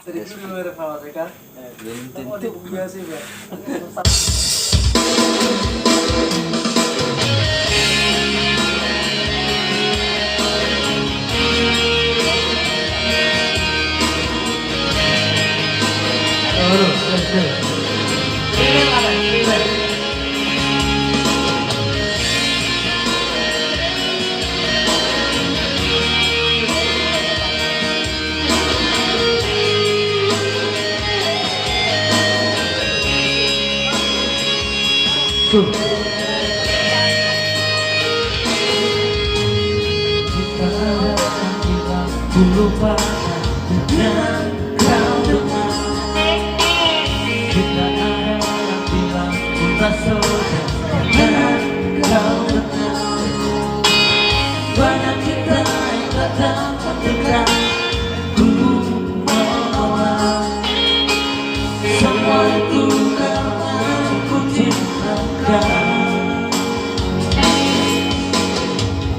Tadi itu dulu rekaman mereka. Belum Oh, tentu. biasa ya. Ku lupa dengan kau dengar. Kita ada yang bilang ku tak suka dengan kau dengar. Banyak kita yang tak dapat dekat. Ku menolak. Semua itu karena ku cinta kau.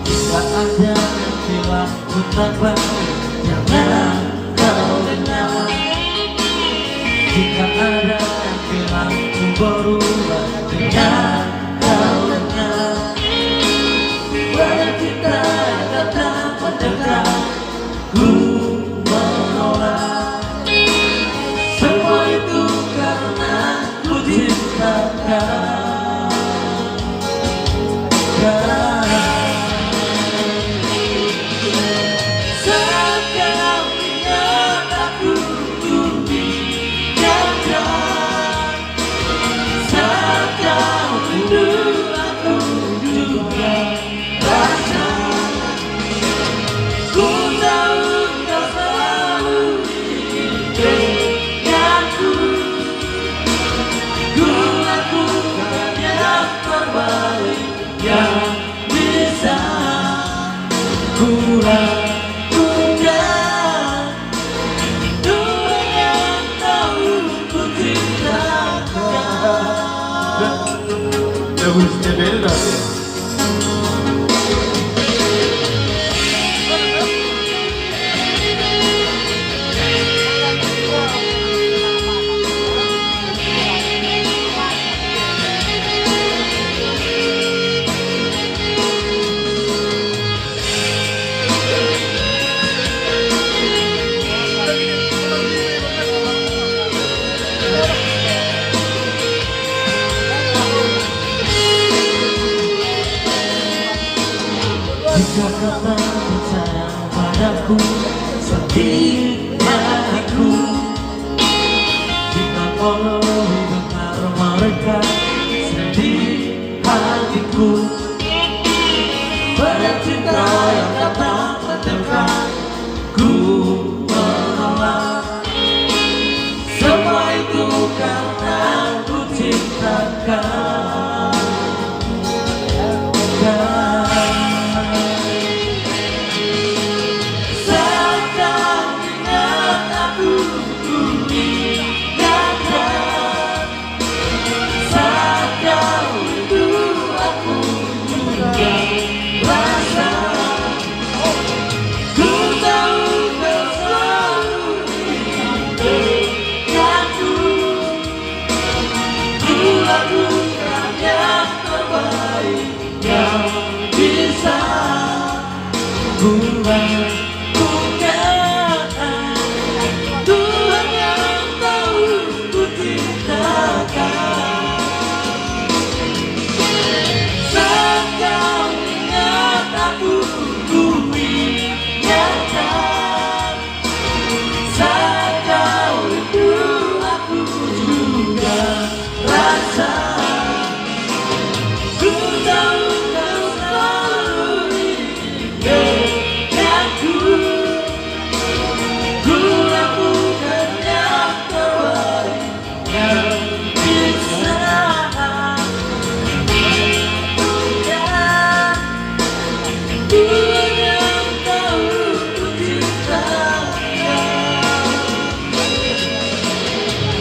Jika ada yang bilang ku tak baik, jangan kau dengar. Jika ada yang bilang ku berubah, jangan kau dengar. Banyak kita yang tak dapat dekat. Ku menolak. Semua itu karena ku cinta kau. Yang bisa ku lakukan, dua yang tahu ku cintakan. Bagusnya beda. Jika kata